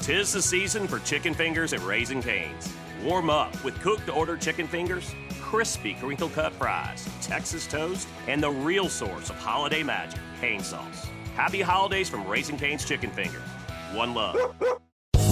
'Tis the season for chicken fingers at Raising Cane's. Warm up with cooked-to-order chicken fingers, crispy crinkle-cut fries, Texas toast, and the real source of holiday magic, cane sauce. Happy holidays from Raising Cane's Chicken Fingers. One love.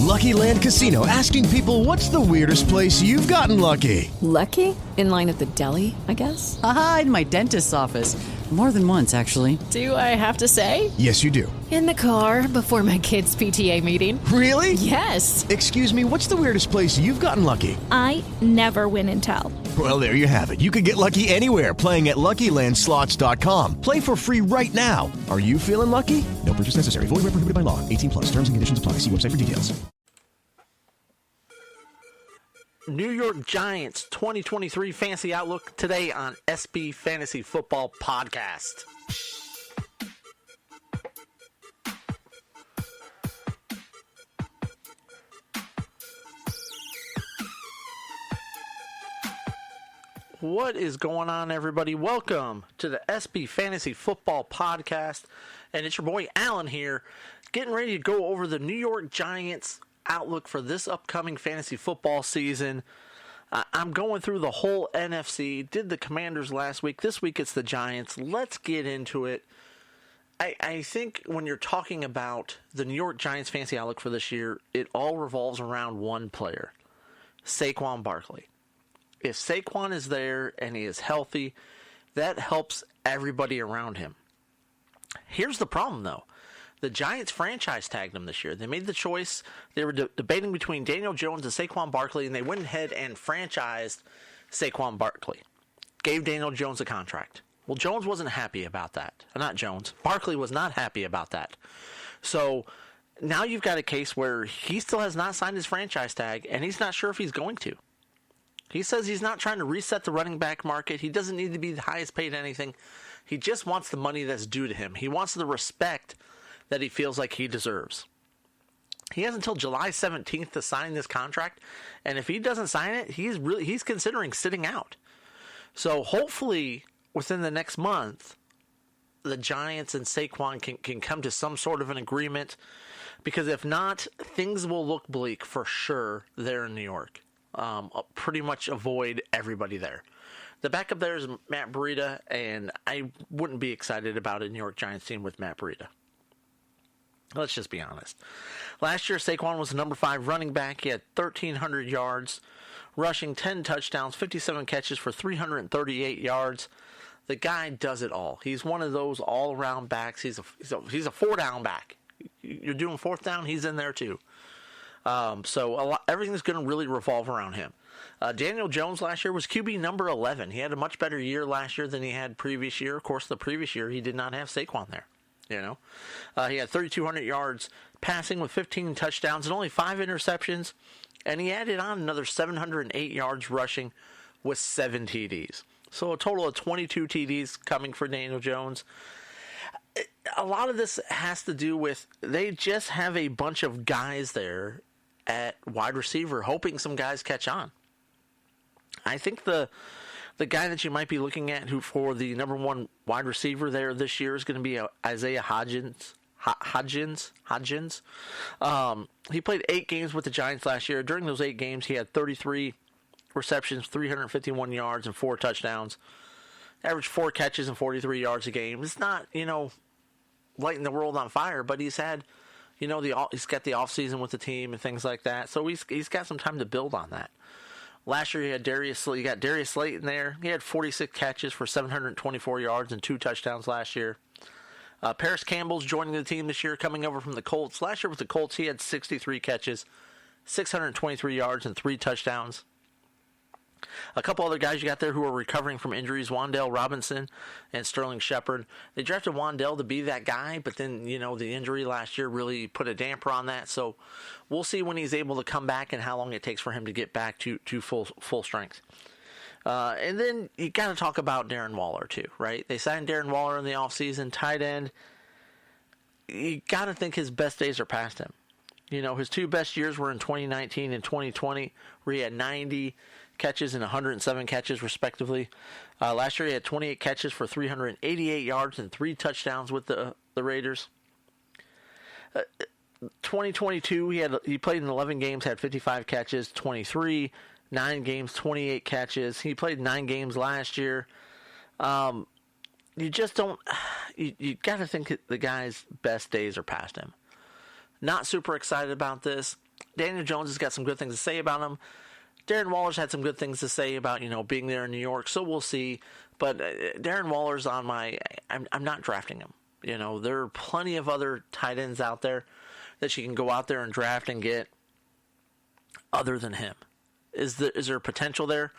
Lucky Land Casino, asking people, what's the weirdest place you've gotten lucky? Lucky? In line at the deli, I guess? Aha, in my dentist's office. More than once, actually. Do I have to say? Yes, you do. In the car before my kids' PTA meeting. Really? Yes. Excuse me, what's the weirdest place you've gotten lucky? I never win and tell. Well, there you have it. You can get lucky anywhere, playing at LuckyLandSlots.com. Play for free right now. Are you feeling lucky? No purchase necessary. Void where prohibited by law. 18 plus. Terms and conditions apply. See website for details. New York Giants 2023 Fantasy Outlook today on SB Fantasy Football Podcast. What is going on, everybody? Welcome to the SB Fantasy Football Podcast. And it's your boy Alan here, getting ready to go over the New York Giants outlook for this upcoming fantasy football season. I'm going through the whole NFC. Did the Commanders last week. This week it's the Giants. Let's get into it. I think when you're talking about the New York Giants fantasy outlook for this year, it all revolves around one player, Saquon Barkley. If Saquon is there and he is healthy, that helps everybody around him. Here's the problem, though. The Giants franchise tagged him this year. They made the choice. They were debating between Daniel Jones and Saquon Barkley, and they went ahead and franchised Saquon Barkley. Gave Daniel Jones a contract. Well, Jones wasn't happy about that. Not Jones. Barkley was not happy about that. So now you've got a case where he still has not signed his franchise tag, and he's not sure if he's going to. He says he's not trying to reset the running back market. He doesn't need to be the highest paid anything. He just wants the money that's due to him. He wants the respect that he feels like he deserves. He has until July 17th to sign this contract, and if he doesn't sign it, he's considering sitting out. So hopefully within the next month, the Giants and Saquon can come to some sort of an agreement, because if not, things will look bleak for sure there in New York. Pretty much avoid everybody there. The backup there is Matt Breida, and I wouldn't be excited about a New York Giants team with Matt Breida. Let's just be honest. Last year, Saquon was the number 5 running back. He had 1,300 yards, rushing 10 touchdowns, 57 catches for 338 yards. The guy does it all. He's one of those all-around backs. He's a 4-down back. You're doing 4th down, he's in there too. So everything's going to really revolve around him. Daniel Jones last year was QB number 11. He had a much better year last year than he had previous year. Of course, the previous year he did not have Saquon there. He had 3,200 yards passing with 15 touchdowns and only 5 interceptions. And he added on another 708 yards rushing with 7 TDs. So a total of 22 TDs coming for Daniel Jones. A lot of this has to do with they just have a bunch of guys there at wide receiver, hoping some guys catch on. I think the guy that you might be looking at who for the number 1 wide receiver there this year is going to be Isaiah Hodgins. He played 8 games with the Giants last year. During those 8 games, he had 33 receptions, 351 yards, and 4 touchdowns. Averaged 4 catches and 43 yards a game. It's not, lighting the world on fire, but he's had, he's got the offseason with the team and things like that. So he's got some time to build on that. Last year, you got Darius Slayton there. He had 46 catches for 724 yards and 2 touchdowns last year. Paris Campbell's joining the team this year, coming over from the Colts. Last year with the Colts, he had 63 catches, 623 yards, and 3 touchdowns. A couple other guys you got there who are recovering from injuries, Wan'Dale Robinson and Sterling Shepard. They drafted Wan'Dale to be that guy, but then, the injury last year really put a damper on that. So we'll see when he's able to come back and how long it takes for him to get back to full strength. And then you got to talk about Darren Waller too, right? They signed Darren Waller in the offseason, tight end. You got to think his best days are past him. His 2 best years were in 2019 and 2020, where he had 90 catches and 107 catches, respectively. Last year, he had 28 catches for 388 yards and 3 touchdowns with the Raiders. 2022, he played in 11 games, had 55 catches, 23, 9 games, 28 catches. He played 9 games last year. You just don't. You got to think the guy's best days are past him. Not super excited about this. Daniel Jones has got some good things to say about him. Darren Waller's had some good things to say about being there in New York. So we'll see. But Darren Waller's on my. I'm not drafting him. There are plenty of other tight ends out there that you can go out there and draft and get other than him. Is there potential there?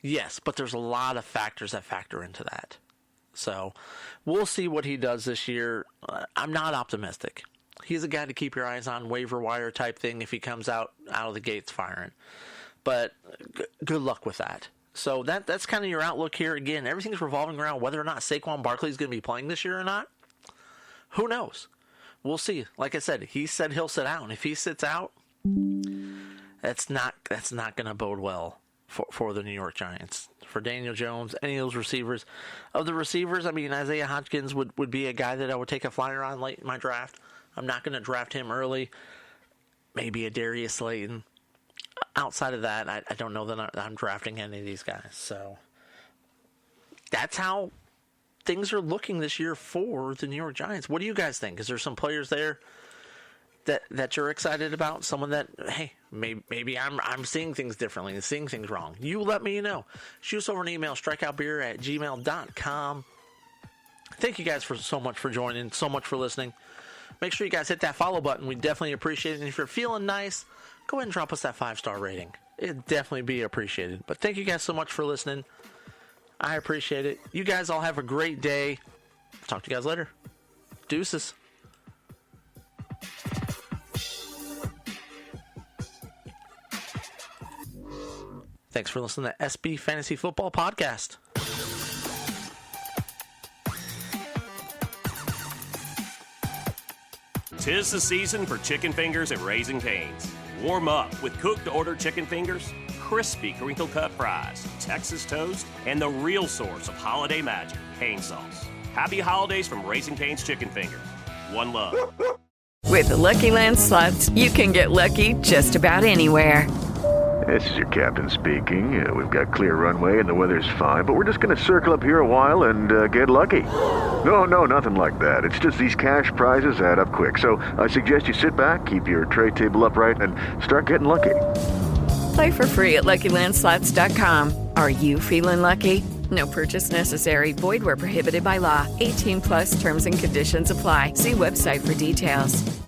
Yes, but there's a lot of factors that factor into that. So we'll see what he does this year. I'm not optimistic. He's a guy to keep your eyes on, waiver wire type thing if he comes out of the gates firing. But good luck with that. So that's kind of your outlook here. Again, everything's revolving around whether or not Saquon Barkley is going to be playing this year or not. Who knows? We'll see. Like I said, he said he'll sit out. And if he sits out, that's not going to bode well for the New York Giants. For Daniel Jones, any of those receivers. Of the receivers, Isaiah Hodgins would be a guy that I would take a flyer on late in my draft. I'm not going to draft him early. Maybe a Darius Slayton. Outside of that, I don't know that I'm drafting any of these guys. So that's how things are looking this year for the New York Giants. What do you guys think? Is there some players there that you're excited about? Someone that, hey, maybe I'm seeing things differently and seeing things wrong. You let me know. Shoot us over an email, strikeoutbeer@gmail.com. Thank you guys so much for joining, so much for listening. Make sure you guys hit that follow button. We definitely appreciate it. And if you're feeling nice, go ahead and drop us that 5-star rating. It'd definitely be appreciated. But thank you guys so much for listening. I appreciate it. You guys all have a great day. Talk to you guys later. Deuces. Thanks for listening to SB Fantasy Football Podcast. Tis the season for chicken fingers at Raising Cane's. Warm up with cooked-to-order chicken fingers, crispy crinkle-cut fries, Texas toast, and the real source of holiday magic, cane sauce. Happy holidays from Raising Cane's Chicken Fingers. One love. With the Lucky Land Slots, you can get lucky just about anywhere. This is your captain speaking. We've got clear runway and the weather's fine, but we're just going to circle up here a while and get lucky. No, nothing like that. It's just these cash prizes add up quick. So I suggest you sit back, keep your tray table upright, and start getting lucky. Play for free at LuckyLandSlots.com. Are you feeling lucky? No purchase necessary. Void where prohibited by law. 18+ terms and conditions apply. See website for details.